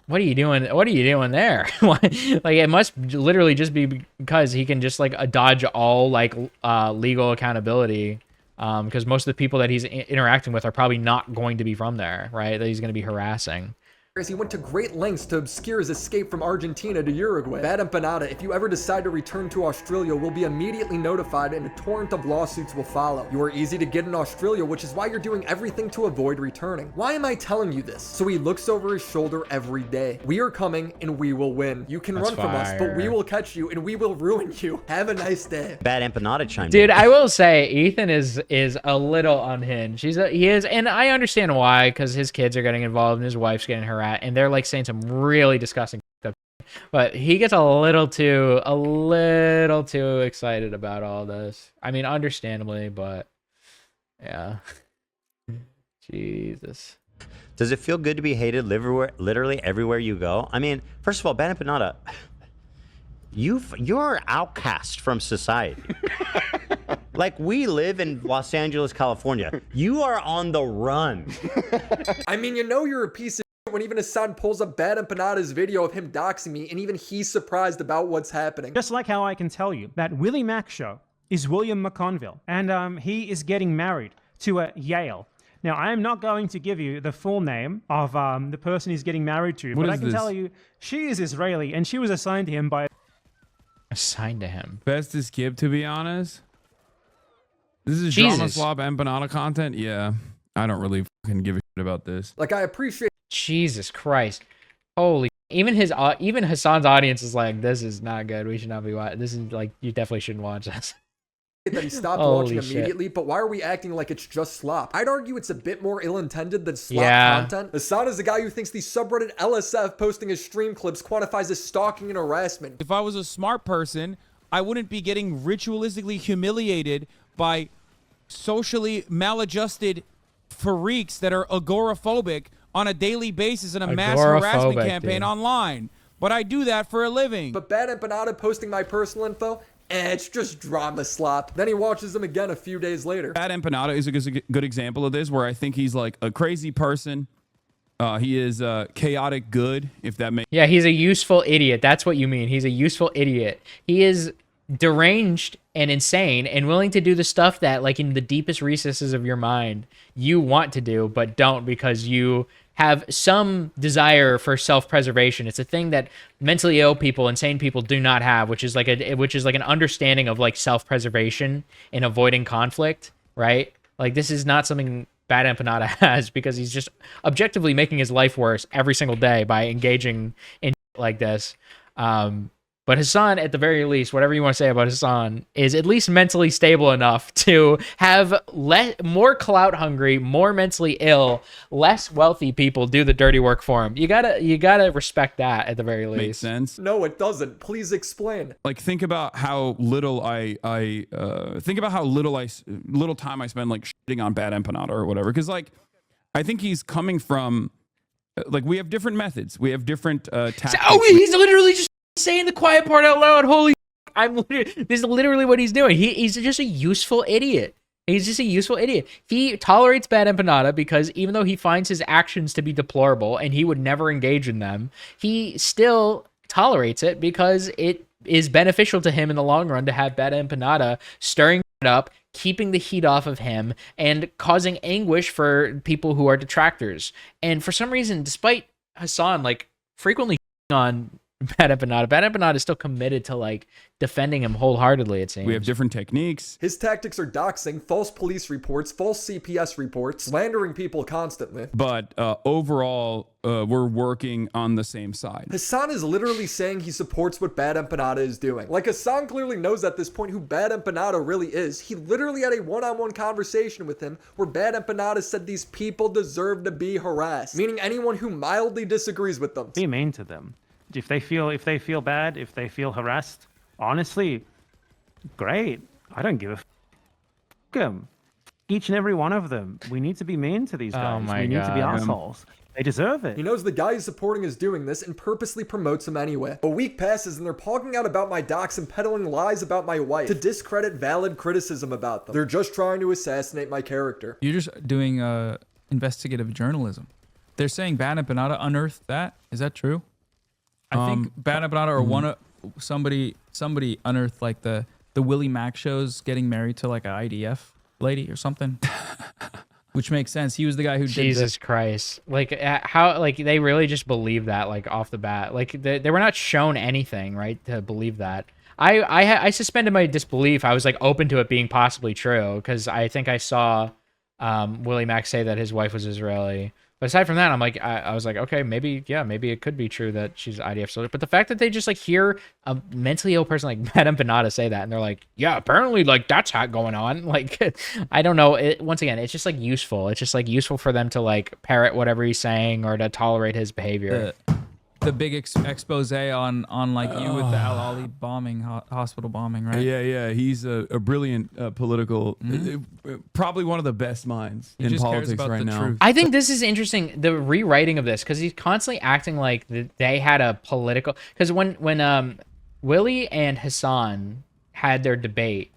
What are you doing? What are you doing there? Like it must literally just be because he can just like dodge all like legal accountability. Because most of the people that he's interacting with are probably not going to be from there, right? That he's going to be harassing. As he went to great lengths to obscure his escape from Argentina to Uruguay. Bad Empanada, if you ever decide to return to Australia, will be immediately notified and a torrent of lawsuits will follow. You are easy to get in Australia, which is why you're doing everything to avoid returning. Why am I telling you this? So he looks over his shoulder every day. We are coming and we will win. You can run from us, but we will catch you and we will ruin you. Have a nice day. Bad Empanada chimed in. Dude, I will say Ethan is a little unhinged. He is, and I understand why, because his kids are getting involved and his wife's getting harassed, and they're like saying some really disgusting stuff. But he gets a little too excited about all this. I mean, understandably, but yeah. Jesus. Does it feel good to be hated literally everywhere you go? I mean, first of all, Bad Empanada, you're outcast from society. Like, we live in Los Angeles, California. You are on the run. I mean, you know you're a piece of when even Hassan pulls up Bad Empanada's video of him doxing me, and even he's surprised about what's happening. Just like how I can tell you that Willie Mack show is William McConville, and he is getting married to Yale. Now, I am not going to give you the full name of the person he's getting married to, but I can tell you she is Israeli, and she was assigned to him by... Assigned to him? Bestest Kib, to be honest. This is Jesus. Drama Slob Empanada content? Yeah. I don't really fucking give a shit about this. Like, I appreciate... Jesus Christ. Holy. Even Hassan's audience is like, this is not good. We should not be watching. This is like, you definitely shouldn't watch this. That he stopped watching immediately, but why are we acting like it's just slop? I'd argue it's a bit more ill-intended than slop content. Hassan is the guy who thinks the subreddit LSF posting his stream clips quantifies as stalking and harassment. If I was a smart person, I wouldn't be getting ritualistically humiliated by socially maladjusted freaks that are agoraphobic on a daily basis in a mass harassment campaign online. But I do that for a living. But Bad Empanada posting my personal info, it's just drama slop. Then he watches them again a few days later. Bad Empanada is a good example of this, where I think he's like a crazy person. He is chaotic good, if that makes... Yeah, he's a useful idiot. That's what you mean. He's a useful idiot. He is deranged and insane and willing to do the stuff that, like, in the deepest recesses of your mind, you want to do, but don't because you have some desire for self-preservation. It's a thing that mentally ill people, insane people do not have, which is like an understanding of like self-preservation and avoiding conflict, right? Like, this is not something Bad Empanada has, because he's just objectively making his life worse every single day by engaging in like this. But Hassan, at the very least, whatever you want to say about Hassan, is at least mentally stable enough to have more clout hungry, more mentally ill, less wealthy people do the dirty work for him. You gotta respect that at the very least. Makes sense. No, it doesn't. Please explain. Like, think about how little little time I spend like shitting on Bad Empanada or whatever. Because like, I think he's coming from like, we have different methods, we have different tactics. Oh, he's literally just saying the quiet part out loud. Holy, this is literally what he's doing. He's just a useful idiot. He's just a useful idiot. He tolerates Bad Empanada because even though he finds his actions to be deplorable and he would never engage in them, he still tolerates it because it is beneficial to him in the long run to have Bad Empanada stirring it up, keeping the heat off of him, and causing anguish for people who are detractors. And for some reason, despite Hassan like frequently on Bad Empanada. Bad Empanada is still committed to like defending him wholeheartedly, it seems. We have different techniques. His tactics are doxing, false police reports, false CPS reports, slandering people constantly. But overall, we're working on the same side. Hassan is literally saying he supports what Bad Empanada is doing. Like, Hassan clearly knows at this point who Bad Empanada really is. He literally had a one-on-one conversation with him where Bad Empanada said these people deserve to be harassed, meaning anyone who mildly disagrees with them. Be mean to them. If they feel bad, if they feel harassed, honestly, great. I don't give a f*** them. Each and every one of them. We need to be mean to these guys. my we need to be God. assholes. They deserve it. He knows the guy he's supporting is doing this and purposely promotes him anyway. A week passes and they're talking out about my docs and peddling lies about my wife to discredit valid criticism about them. They're just trying to assassinate my character. You're just doing investigative journalism. They're saying Bad Empanada unearthed that. Is that true? I think Bad Empanada or somebody unearthed like the Willie Mack shows getting married to like an IDF lady or something. Which makes sense. He was the guy who did Jesus Christ. Like how like they really just believe that like off the bat. Like they were not shown anything, right, to believe that. I suspended my disbelief. I was like open to it being possibly true because I think I saw Willie Mack say that his wife was Israeli. But aside from that, I'm like, I was like, okay, maybe it could be true that she's an IDF soldier. But the fact that they just like hear a mentally ill person like Bad Empanada say that, and they're like, yeah, apparently like that's hot going on. Like, I don't know. Once again, it's just like useful. It's just like useful for them to like parrot whatever he's saying or to tolerate his behavior. The big expose on like you with the Al Ali bombing, hospital bombing, right? Yeah. He's a brilliant political, probably one of the best minds in politics right now. Truth. I think this is interesting, the rewriting of this, because he's constantly acting like they had a political. Because when Willie and Hassan had their debate,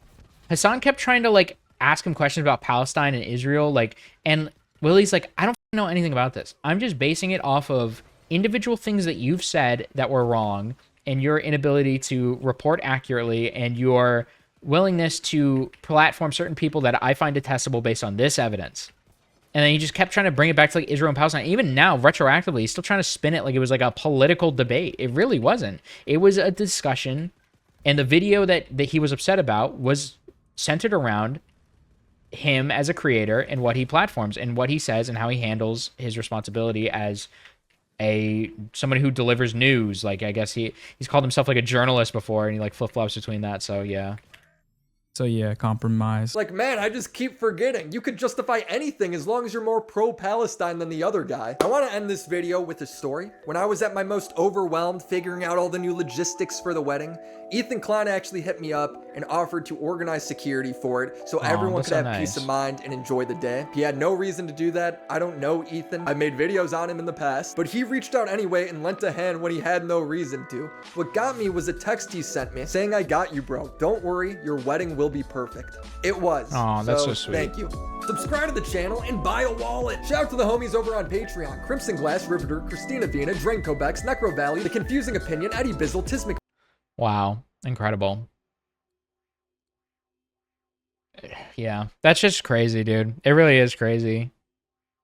Hassan kept trying to like ask him questions about Palestine and Israel, like, and Willie's like, I don't know anything about this. I'm just basing it off of individual things that you've said that were wrong and your inability to report accurately and your willingness to platform certain people that I find detestable based on this evidence. And then he just kept trying to bring it back to like Israel and Palestine. Even now, retroactively, he's still trying to spin it like it was like a political debate. It really wasn't. It was a discussion, and the video that he was upset about was centered around him as a creator and what he platforms and what he says and how he handles his responsibility as somebody who delivers news. Like, I guess he's called himself like a journalist before, and he like flip-flops between that. So yeah. So yeah, compromise. Like, man, I just keep forgetting. You could justify anything as long as you're more pro-Palestine than the other guy. I want to end this video with a story. When I was at my most overwhelmed figuring out all the new logistics for the wedding, Ethan Klein actually hit me up and offered to organize security for it so everyone could have peace of mind and enjoy the day. He had no reason to do that. I don't know Ethan. I've made videos on him in the past, but he reached out anyway and lent a hand when he had no reason to. What got me was a text he sent me saying, I got you, bro. Don't worry, your wedding will be perfect. It was. Oh, that's so sweet. Thank you. Subscribe to the channel and buy a wallet. Shout out to the homies over on Patreon. Crimson Glass, Riveter, Christina Vina, Draco Bex, Necro Valley, The Confusing Opinion, Eddie Bizzle, Tismic. Wow. Incredible. Yeah, that's just crazy, dude. It really is crazy.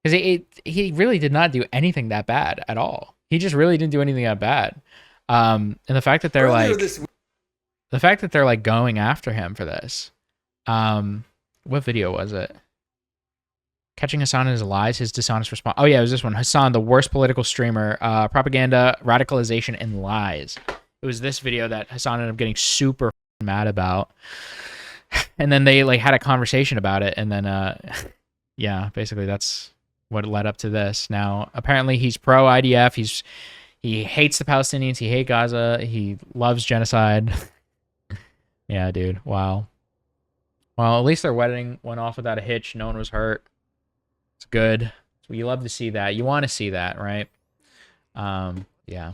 Because he really did not do anything that bad at all. He just really didn't do anything that bad. And the fact that they're like going after him for this. What video was it? Catching Hassan in his lies, his dishonest response. Oh yeah, it was this one. Hassan, the worst political streamer, propaganda, radicalization, and lies. It was this video that Hassan ended up getting super mad about. And then they like had a conversation about it. And then, yeah, basically that's what led up to this. Now, apparently he's pro IDF. He hates the Palestinians. He hates Gaza. He loves genocide. Yeah, dude. Wow. Well, at least their wedding went off without a hitch. No one was hurt. It's good. So you love to see that. You want to see that, right? Yeah.